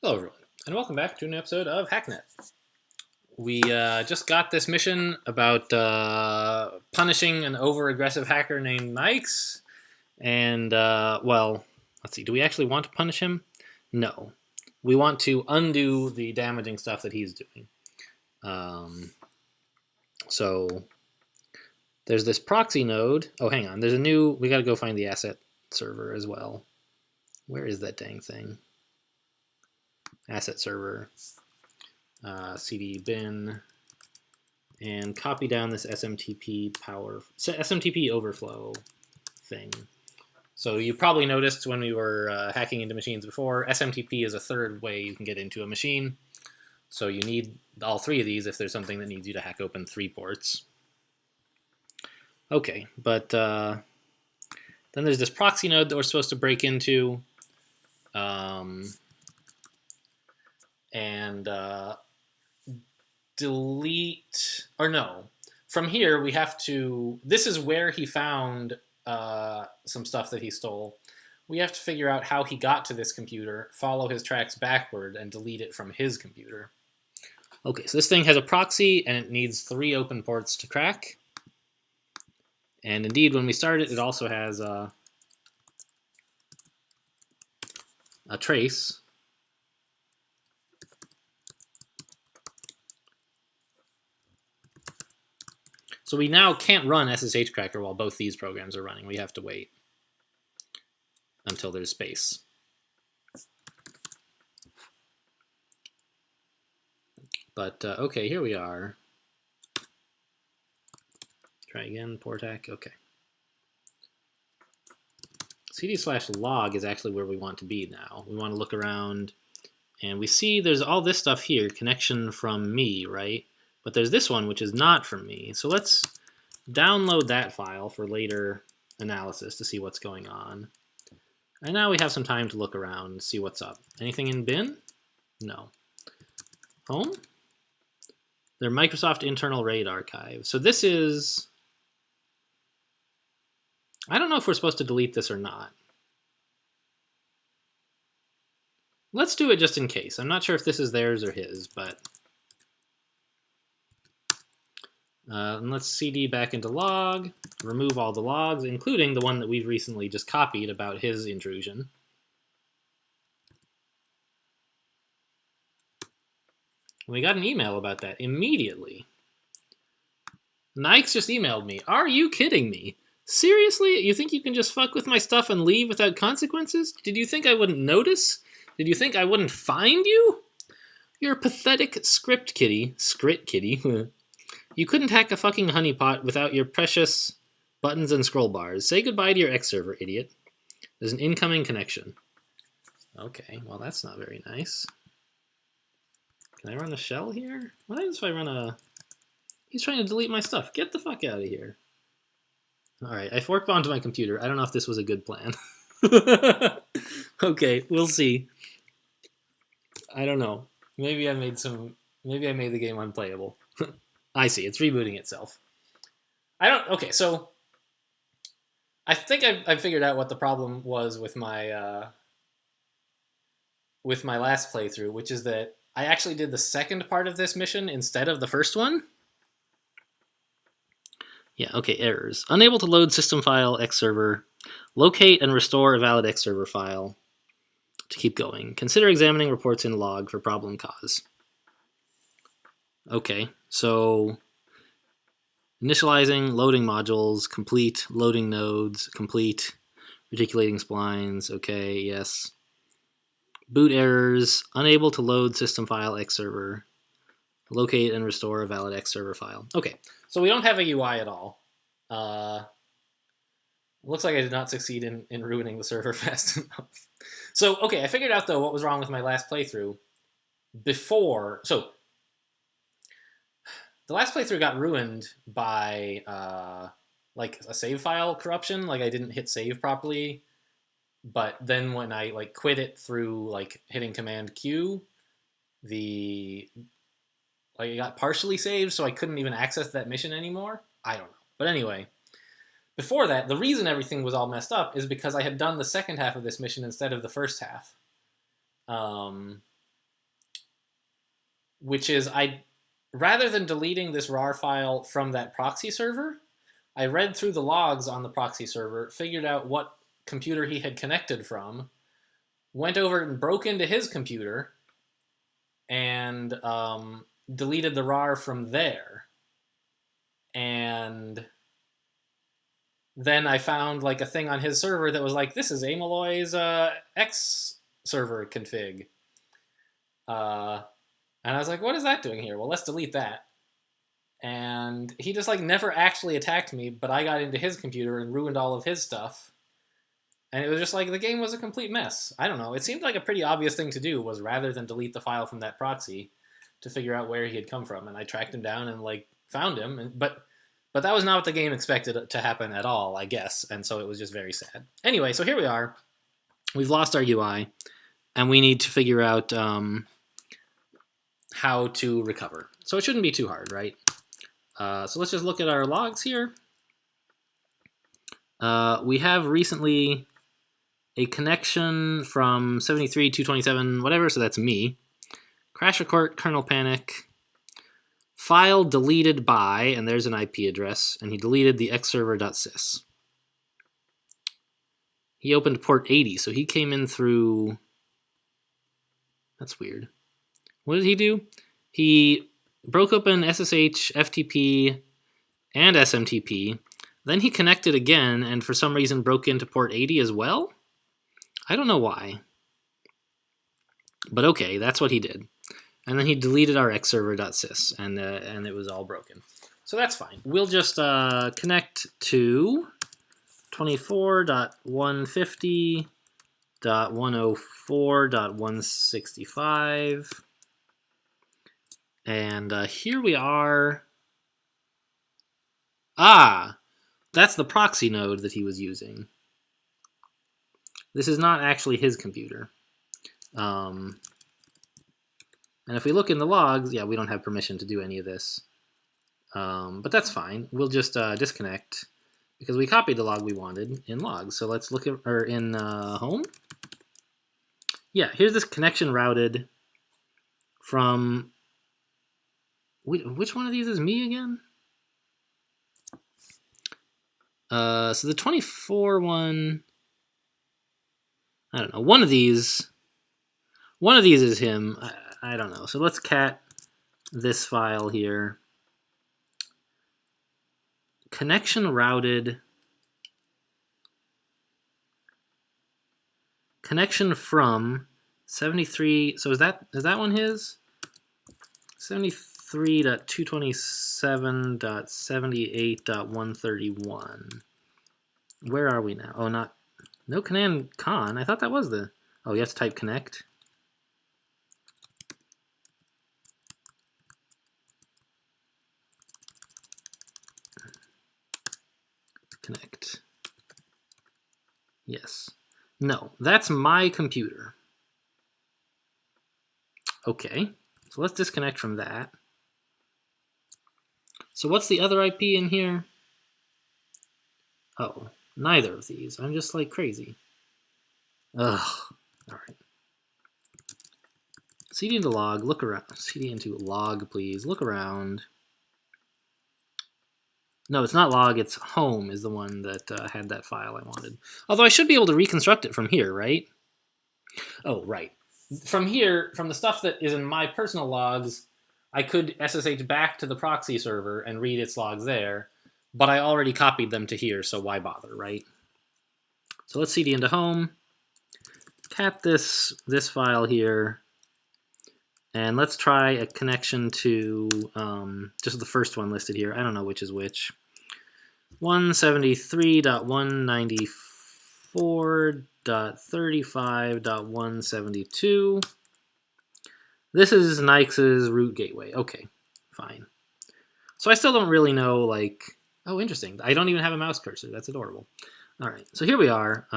Hello, everyone, and welcome back to an episode of Hacknet. We just got this mission about punishing an over-aggressive hacker named Nikes, and, well, let's see, do we actually want to punish him? No. We want to undo the damaging stuff that he's doing. So, there's this proxy node. Oh, hang on, we gotta go find the asset server as well. Where is that dang thing? Asset server. CD bin, and copy down this SMTP overflow thing. So you probably noticed when we were hacking into machines before, SMTP is a third way you can get into a machine. So you need all three of these if there's something that needs you to hack open 3 ports. Okay, but then there's this proxy node that we're supposed to break into. And delete, or no, from here we have to, this is where he found some stuff that he stole. We have to figure out how he got to this computer, follow his tracks backward, and delete it from his computer. Okay, so this thing has a proxy, and it needs 3 open ports to crack. And indeed, when we start it, it also has a trace. So we now can't run SSH Cracker while both these programs are running. We have to wait until there's space. But okay, here we are. Try again, portac, okay. cd/log is actually where we want to be now. We want to look around, and we see there's all this stuff here, connection from me, right? But there's this one, which is not from me. So let's download that file for later analysis to see what's going on. And now we have some time to look around and see what's up. Anything in bin? No. Home? Their Microsoft internal RAID archive. So this is, I don't know if we're supposed to delete this or not. Let's do it just in case. I'm not sure if this is theirs or his, but and let's cd back into log, remove all the logs, including the one that we've recently just copied about his intrusion. And we got an email about that immediately. Nikes just emailed me. Are you kidding me? Seriously? You think you can just fuck with my stuff and leave without consequences? Did you think I wouldn't notice? Did you think I wouldn't find you? You're a pathetic script kitty. You couldn't hack a fucking honeypot without your precious buttons and scroll bars. Say goodbye to your X server, idiot. There's an incoming connection. Okay, well that's not very nice. Can I run a shell here? What happens if I run a... He's trying to delete my stuff. Get the fuck out of here. Alright, I fork bombed my computer. I don't know if this was a good plan. Okay, we'll see. I don't know. Maybe I made the game unplayable. I see, it's rebooting itself. Okay, so I think I've figured out what the problem was with my last playthrough, which is that I actually did the second part of this mission instead of the first one. Yeah, okay, errors. Unable to load system file X server. Locate and restore a valid X server file. To keep going. Consider examining reports in log for problem cause. Okay, so initializing, loading modules, complete, loading nodes, complete, reticulating splines, okay, yes. Boot errors, unable to load system file X server, locate and restore a valid X server file. Okay, so we don't have a UI at all. Looks like I did not succeed in ruining the server fast enough. So, okay, I figured out, though, what was wrong with my last playthrough before. So, the last playthrough got ruined by, like, a save file corruption. Like, I didn't hit save properly. But then when I, like, quit it through, like, hitting Command Q, it got partially saved, so I couldn't even access that mission anymore. I don't know. But anyway, before that, the reason everything was all messed up is because I had done the second half of this mission instead of the first half. which is rather than deleting this RAR file from that proxy server, I read through the logs on the proxy server, figured out what computer he had connected from, went over and broke into his computer, and deleted the RAR from there. And then I found like a thing on his server that was like, this is Amaloy's X server config. And I was like, what is that doing here? Well, let's delete that. And he just like never actually attacked me, but I got into his computer and ruined all of his stuff. And it was just like the game was a complete mess. I don't know. It seemed like a pretty obvious thing to do was rather than delete the file from that proxy to figure out where he had come from. And I tracked him down and like found him. But that was not what the game expected to happen at all, I guess. And so it was just very sad. Anyway, so here we are. We've lost our UI, and we need to figure out how to recover. So it shouldn't be too hard, right? So let's just look at our logs here. We have recently a connection from 73.227, whatever, so that's me. Crash report, kernel panic. File deleted by, and there's an IP address, and he deleted the xserver.sys. He opened port 80, so he came in through... That's weird. What did he do? He broke open SSH, FTP, and SMTP. Then he connected again, and for some reason broke into port 80 as well? I don't know why. But okay, that's what he did. And then he deleted our xserver.sys, and it was all broken. So that's fine. We'll just connect to 24.150.104.165. And here we are. Ah, that's the proxy node that he was using. This is not actually his computer. And if we look in the logs, yeah, we don't have permission to do any of this. But that's fine. We'll just disconnect because we copied the log we wanted in logs. So let's look at, or in home. Yeah, here's this connection routed from, which one of these is me again? So the 24 one, I don't know. One of these is him. I don't know. So let's cat this file here. Connection routed. Connection from 73. So is that one his? 73.227.78.131. Where are we now? Oh, no command con. I thought that was the... Oh, you have to type connect. Connect. Yes. No, that's my computer. Okay, so let's disconnect from that. So what's the other IP in here? Oh, neither of these. I'm just like crazy. Ugh. All right. CD into log, look around. CD into log, please. Look around. No, it's not log, it's home is the one that had that file I wanted. Although I should be able to reconstruct it from here, right? Oh, right. From here, from the stuff that is in my personal logs, I could SSH back to the proxy server and read its logs there, but I already copied them to here, so why bother, right? So let's cd into home, cat this file here, and let's try a connection to just the first one listed here. I don't know which is which. 173.194.35.172. This is Nix's root gateway. Okay, fine. So I still don't really know, like... Oh, interesting. I don't even have a mouse cursor. That's adorable. All right, so here we are.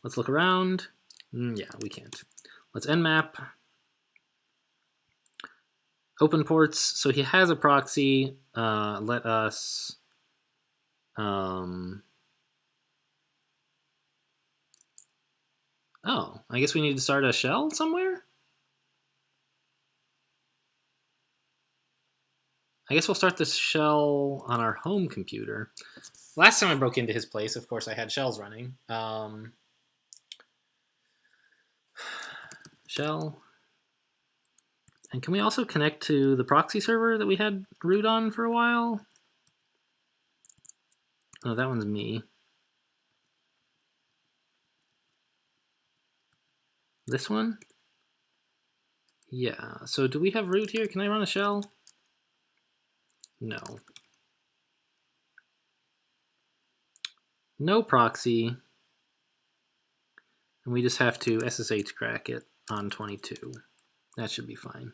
Let's look around. Yeah, we can't. Let's nmap. Open ports. So he has a proxy. Let us... Oh, I guess we need to start a shell somewhere? I guess we'll start this shell on our home computer. Last time I broke into his place, of course, I had shells running. Shell. And can we also connect to the proxy server that we had root on for a while? Oh, that one's me. This one? Yeah. So do we have root here? Can I run a shell? No. No proxy. And we just have to SSH crack it on 22. That should be fine.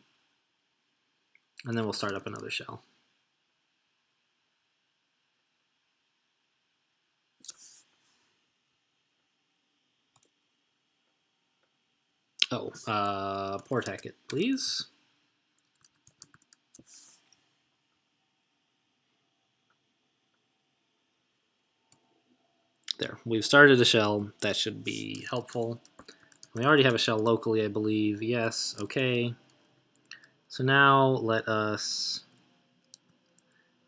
And then we'll start up another shell. Oh, port Hacknet, please. There, we've started a shell. That should be helpful. We already have a shell locally, I believe. Yes, okay. So now let us...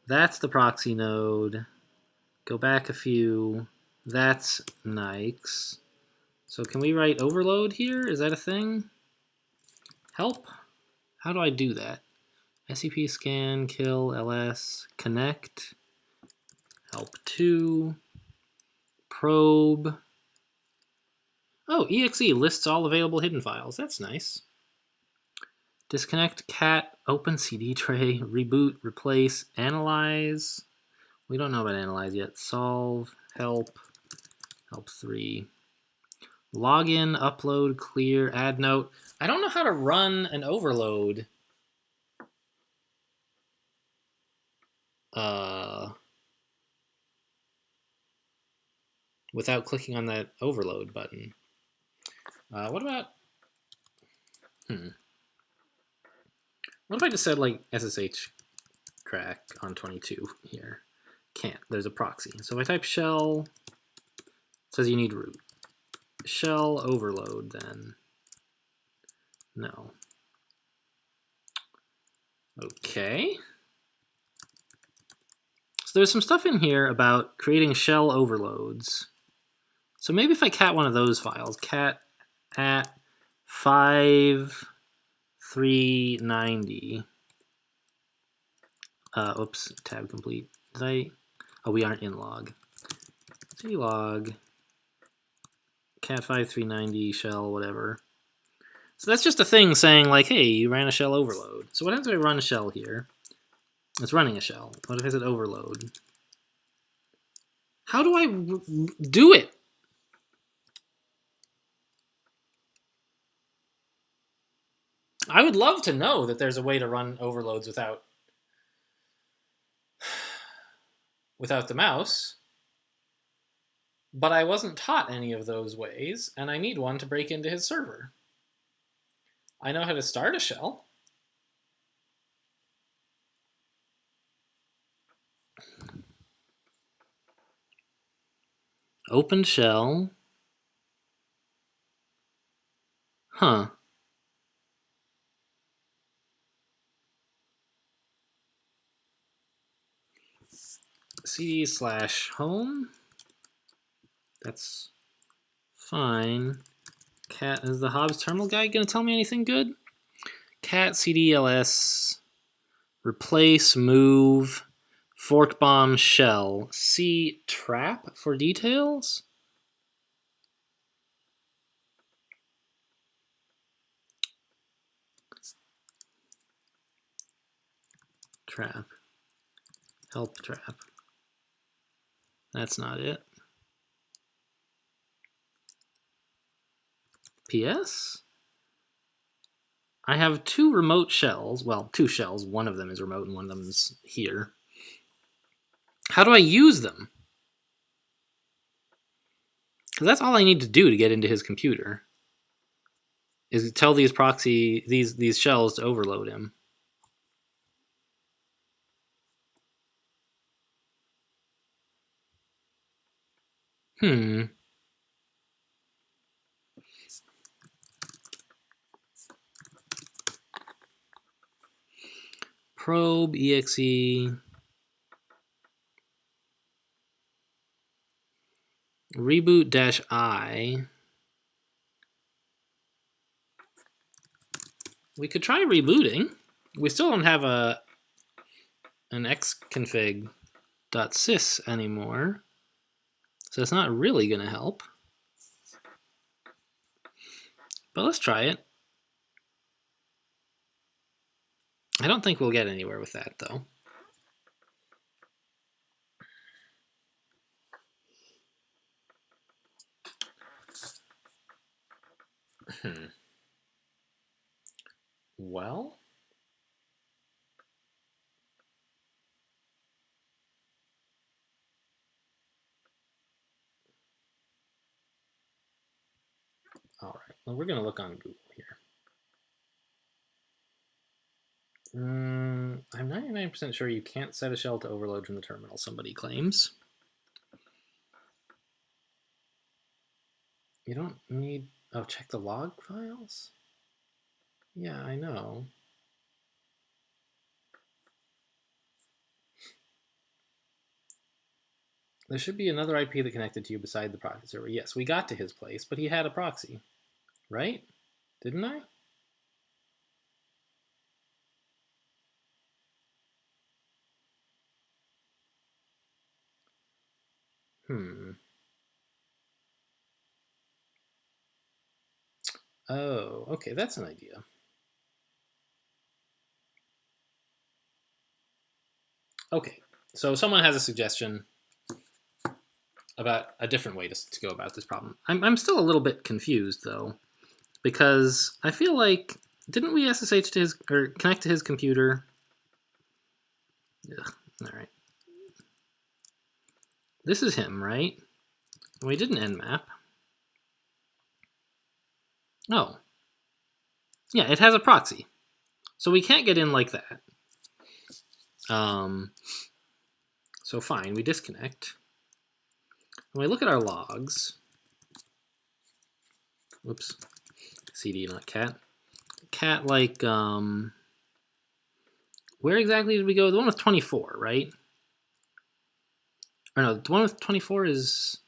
That's the proxy node. Go back a few. That's Nikes. So can we write overload here? Is that a thing? Help? How do I do that? SCP scan, kill, ls, connect, help 2, probe. Oh, exe lists all available hidden files. That's nice. Disconnect, cat, open CD tray, reboot, replace, analyze. We don't know about analyze yet. Solve, help 3. Login, upload, clear, add note. I don't know how to run an overload. Without clicking on that overload button. What about... What if I just said, like, SSH crack on 22 here? Can't. There's a proxy. So if I type shell, it says you need root. Shell overload, then. No. Okay. So there's some stuff in here about creating shell overloads. So maybe if I cat one of those files, cat at 5390. Oops, tab complete. Did I? Oh, we aren't in log. Log cat 5390 shell whatever. So that's just a thing saying like, hey, you ran a shell overload. So what happens if I run a shell here? It's running a shell. What if I said overload? How do I do it? I would love to know that there's a way to run overloads without the mouse. But I wasn't taught any of those ways, and I need one to break into his server. I know how to start a shell. Open shell. Huh. cd/home. That's fine. Cat, is the Hobbs terminal guy going to tell me anything good? Cat cdls replace move fork bomb shell c trap for details. Trap. Help trap. That's not it. PS? I have 2 remote shells. Well, 2 shells. One of them is remote and one of them is here. How do I use them? Because that's all I need to do to get into his computer. Is tell these proxy, these shells to overload him. probe exe reboot-i. We could try rebooting. We still don't have an xconfig.sys anymore, so it's not really going to help. But let's try it. I don't think we'll get anywhere with that, though. Well, all right. Well, we're going to look on Google here. I'm 99% sure you can't set a shell to overload from the terminal, somebody claims. You don't need... Oh, check the log files? Yeah, I know. There should be another IP that connected to you beside the proxy server. Yes, we got to his place, but he had a proxy, right? Didn't I? Oh, okay, that's an idea. Okay, so someone has a suggestion about a different way to go about this problem. I'm still a little bit confused, though, because I feel like, didn't we SSH to his, or connect to his computer? Ugh, all right. This is him, right? We did an nmap. Oh. Yeah, it has a proxy. So we can't get in like that. So fine, we disconnect. When we look at our logs, whoops, cd, not cat. Cat, like, where exactly did we go? The one with 24, right? Or no, the one with 24 is...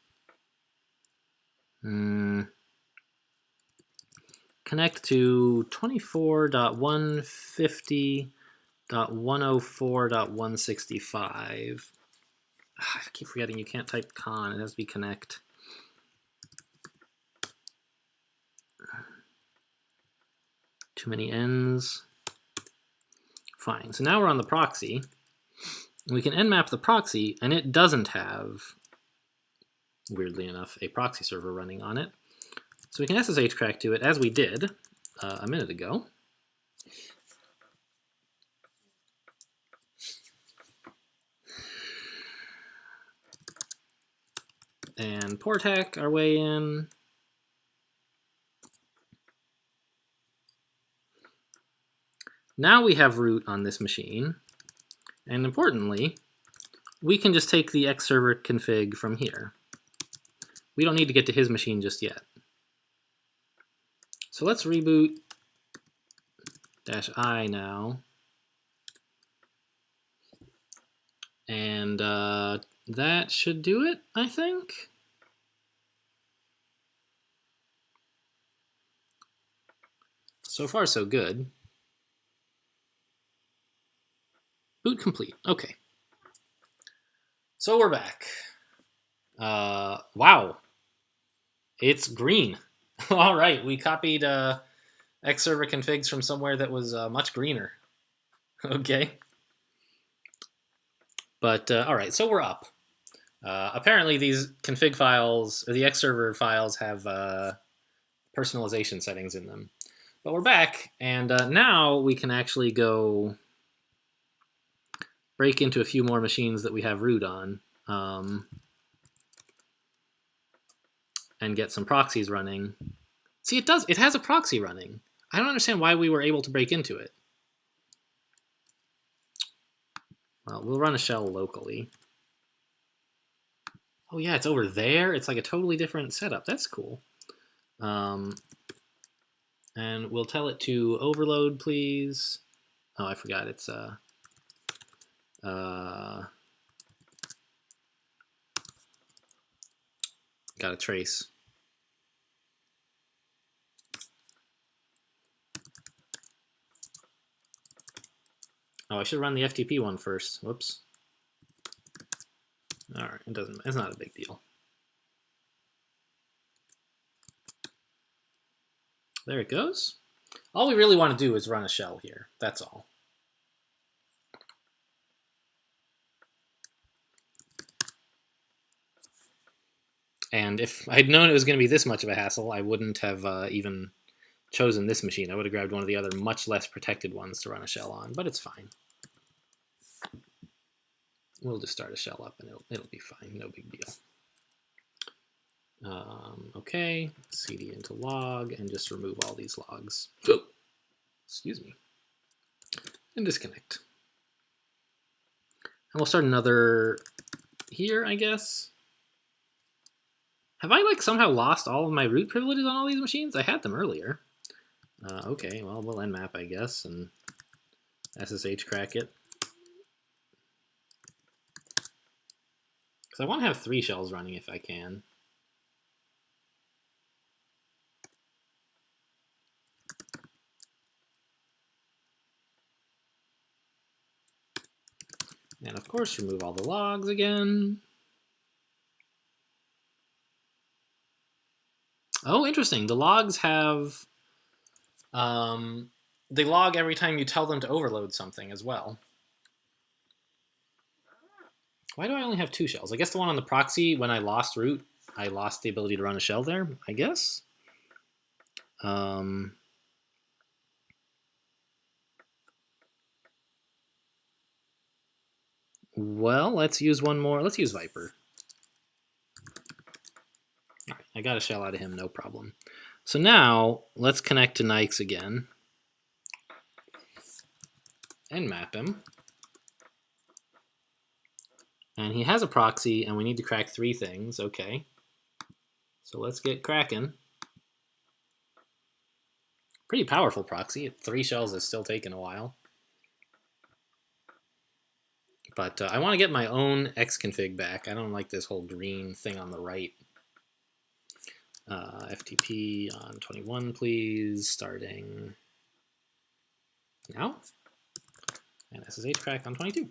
connect to 24.150.104.165. I keep forgetting you can't type con, it has to be connect. Too many n's. Fine, so now we're on the proxy. We can nmap the proxy, and it doesn't have, weirdly enough, a proxy server running on it. So we can SSH crack to it, as we did a minute ago. And port hack our way in. Now we have root on this machine. And importantly, we can just take the X server config from here. We don't need to get to his machine just yet. So let's reboot -i now. And that should do it, I think. So far, so good. Boot complete. Okay. So we're back. Wow. It's green. All right, we copied X server configs from somewhere that was much greener. Okay. But all right, so we're up. Apparently, these config files, or the X server files, have personalization settings in them. But we're back, and now we can actually go break into a few more machines that we have root on, and get some proxies running. See, it does. It has a proxy running. I don't understand why we were able to break into it. Well, we'll run a shell locally. Oh yeah, it's over there. It's like a totally different setup. That's cool. And we'll tell it to overload, please. Oh, I forgot. It's Got a trace. Oh, I should run the FTP one first. Whoops. All right, it's not a big deal. There it goes. All we really want to do is run a shell here. That's all. And if I'd known it was going to be this much of a hassle, I wouldn't have even chosen this machine. I would have grabbed one of the other much less protected ones to run a shell on, but it's fine. We'll just start a shell up and it'll be fine. No big deal. Okay, cd into log and just remove all these logs. Oh, excuse me. And disconnect. And we'll start another here, I guess. Have I like somehow lost all of my root privileges on all these machines? I had them earlier. Okay, well, we'll nmap, I guess, and SSH crack it. Because I want to have 3 shells running if I can. And of course, remove all the logs again. Oh, interesting. The logs have... they log every time you tell them to overload something as well. Why do I only have 2 shells? I guess the one on the proxy, when I lost root, I lost the ability to run a shell there, I guess. Well, let's use one more. Let's use Viper. All right, I got a shell out of him, no problem. So now, let's connect to Nikes again. And map him. And he has a proxy, and we need to crack 3 things. Okay. So let's get cracking. Pretty powerful proxy. 3 shells is still taking a while. But I want to get my own xconfig back. I don't like this whole green thing on the right. FTP on 21, please. Starting now. And SSH crack on 22.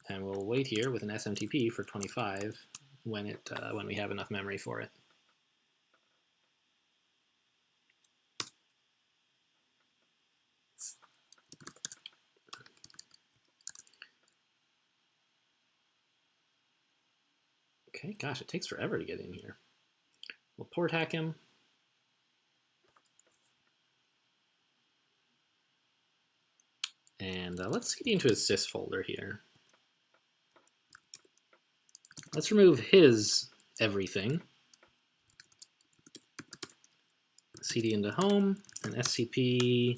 And we'll wait here with an SMTP for 25 when we have enough memory for it. Okay, gosh, it takes forever to get in here. We'll port hack him. And let's get into his sys folder here. Let's remove his everything. cd into home, and scp,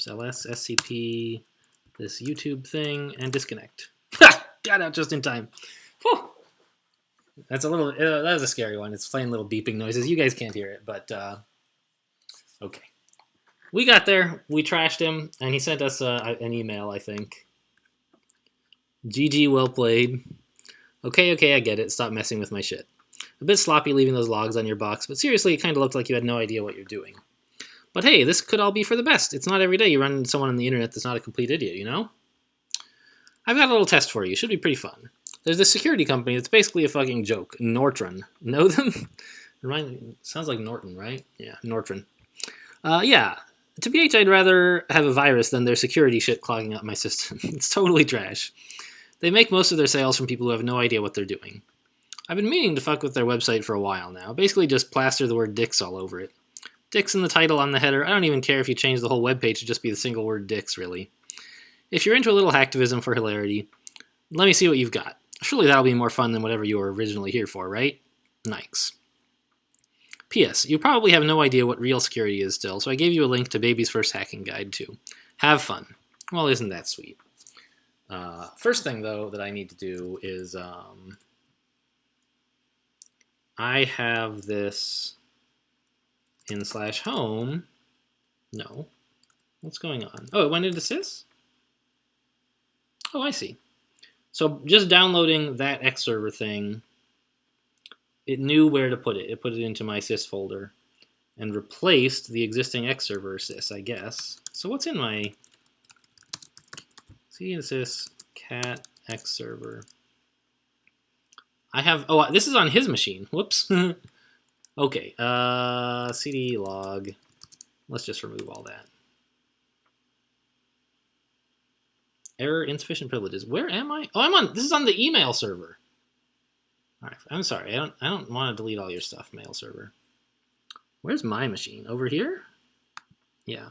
ls, scp, this YouTube thing, and disconnect. Ha! Got out just in time. Whew. That's a little, that was a scary one. It's playing little beeping noises. You guys can't hear it, but okay. We got there. We trashed him, and he sent us an email, I think. GG, well played. Okay, I get it. Stop messing with my shit. A bit sloppy leaving those logs on your box, but seriously, it kind of looked like you had no idea what you're doing. But hey, this could all be for the best. It's not every day you run into someone on the internet that's not a complete idiot, you know? I've got a little test for you. Should be pretty fun. There's this security company that's basically a fucking joke. Nortron. Know them? Sounds like Norton, right? Yeah, Nortron. Yeah. To BH, I'd rather have a virus than their security shit clogging up my system. It's totally trash. They make most of their sales from people who have no idea what they're doing. I've been meaning to fuck with their website for a while now. Basically just plaster the word dicks all over it. Dicks in the title on the header. I don't even care if you change the whole webpage to just be the single word dicks, really. If you're into a little hacktivism for hilarity, let me see what you've got. Surely that'll be more fun than whatever you were originally here for, right? Nikes. P.S. You probably have no idea what real security is still, so I gave you a link to Baby's First Hacking Guide, too. Have fun. Well, isn't that sweet? First thing, though, that I need to do is... I have this in /home. No. What's going on? Oh, it went into sys? Oh, I see. So just downloading that X server thing, it knew where to put it. It put it into my sys folder and replaced the existing X server sys, I guess. So what's in my cd and sys cat X server? I have, oh, this is on his machine. Whoops. Okay, cd log. Let's just remove all that. Error, insufficient privileges. Where am I? Oh, I'm on. This is on the email server. All right, I'm sorry. I don't want to delete all your stuff, mail server. Where's my machine? Over here? Yeah.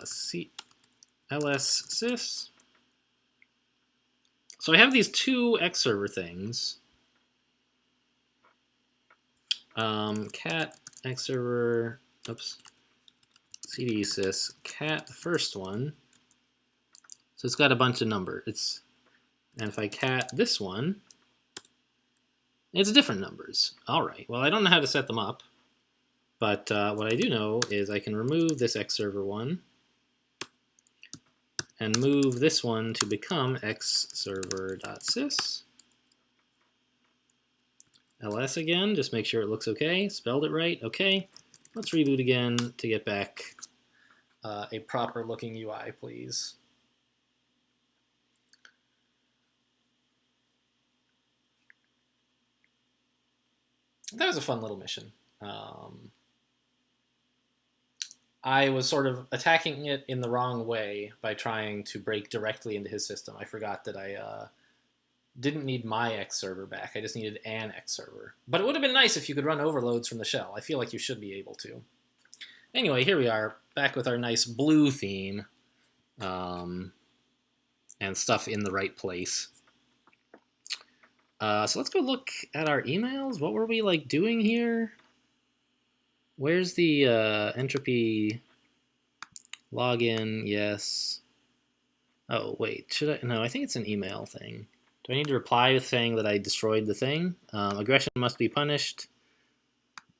C ls sys. So I have these two X server things. Cat X server. Oops. cd sys cat, the first one. So it's got a bunch of numbers. And if I cat this one, it's different numbers. All right. Well, I don't know how to set them up, but what I do know is I can remove this X server one and move this one to become xserver.sys. ls again, just make sure it looks okay. Spelled it right. Okay. Let's reboot again to get back a proper looking UI, please. That was a fun little mission. I was sort of attacking it in the wrong way by trying to break directly into his system. I forgot that I didn't need my X server back. I just needed an X server. But it would have been nice if you could run overloads from the shell. I feel like you should be able to. Anyway, here we are, back with our nice blue theme and stuff in the right place. So let's go look at our emails. What were we like doing here? Where's the entropy login? Yes. Oh, wait. Should I? No, I think it's an email thing. Do I need to reply with saying that I destroyed the thing? Aggression must be punished.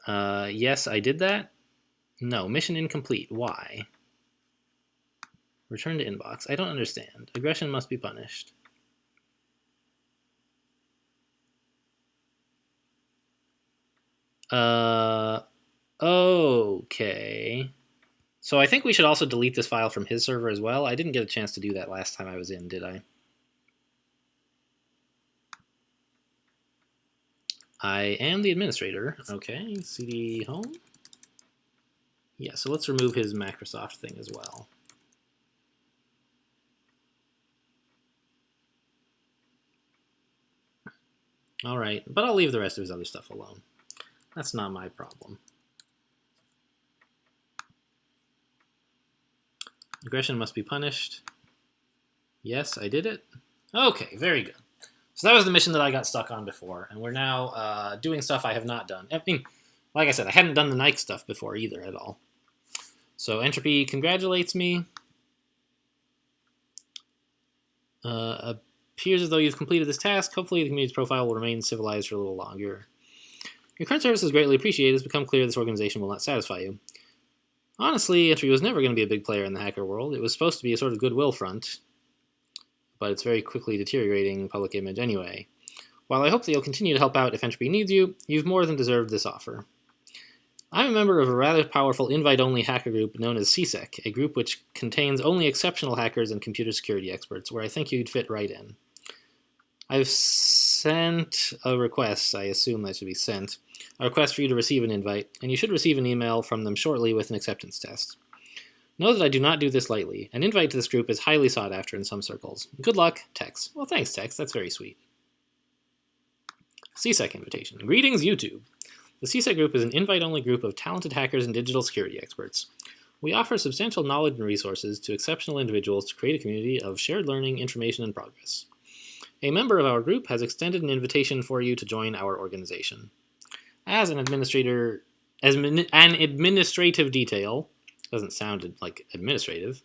Yes, I did that. No, mission incomplete. Why? Return to inbox. I don't understand. Aggression must be punished. Okay. So I think we should also delete this file from his server as well. I didn't get a chance to do that last time I was in, did I? I am the administrator. Okay, cd home. Yeah, so let's remove his Microsoft thing as well. All right, but I'll leave the rest of his other stuff alone. That's not my problem. Aggression must be punished. Yes, I did it. Okay, very good. So that was the mission that I got stuck on before, and we're now doing stuff I have not done. I mean, like I said, I hadn't done the Nike stuff before either at all. So Entropy congratulates me. Appears as though you've completed this task. Hopefully the community's profile will remain civilized for a little longer. Your current service is greatly appreciated. It's become clear this organization will not satisfy you. Honestly, Entropy was never going to be a big player in the hacker world. It was supposed to be a sort of goodwill front, but it's very quickly deteriorating public image anyway. While I hope that you'll continue to help out if Entropy needs you, you've more than deserved this offer. I'm a member of a rather powerful invite-only hacker group known as CSEC, a group which contains only exceptional hackers and computer security experts, where I think you'd fit right in. I've sent a request, I assume that should be sent, a request for you to receive an invite, and you should receive an email from them shortly with an acceptance test. Know that I do not do this lightly. An invite to this group is highly sought after in some circles. Good luck, Tex. Well, thanks, Tex. That's very sweet. CSEC invitation. Greetings, YouTube. The CSEC group is an invite-only group of talented hackers and digital security experts. We offer substantial knowledge and resources to exceptional individuals to create a community of shared learning, information, and progress. A member of our group has extended an invitation for you to join our organization. As an administrative detail, doesn't sound like administrative,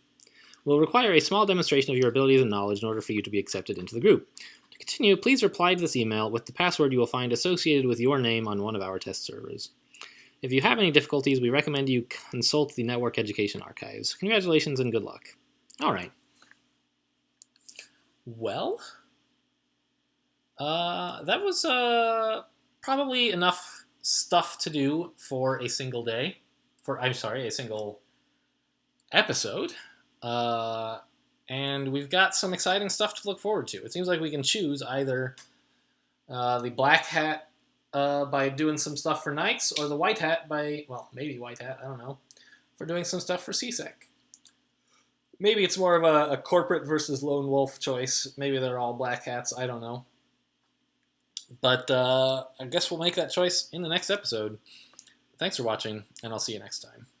will require a small demonstration of your abilities and knowledge in order for you to be accepted into the group. To continue, please reply to this email with the password you will find associated with your name on one of our test servers. If you have any difficulties, we recommend you consult the Network Education Archives. Congratulations and good luck. All right. Well, that was probably enough stuff to do for a single day. I'm sorry, a single episode. Uh, and we've got some exciting stuff to look forward to. It seems like we can choose either the black hat by doing some stuff for Knights, or the white hat by, well, maybe white hat, I don't know, for doing some stuff for CSEC. Maybe it's more of a corporate versus lone wolf choice. Maybe they're all black hats, I don't know. But I guess we'll make that choice in the next episode. Thanks for watching, and I'll see you next time.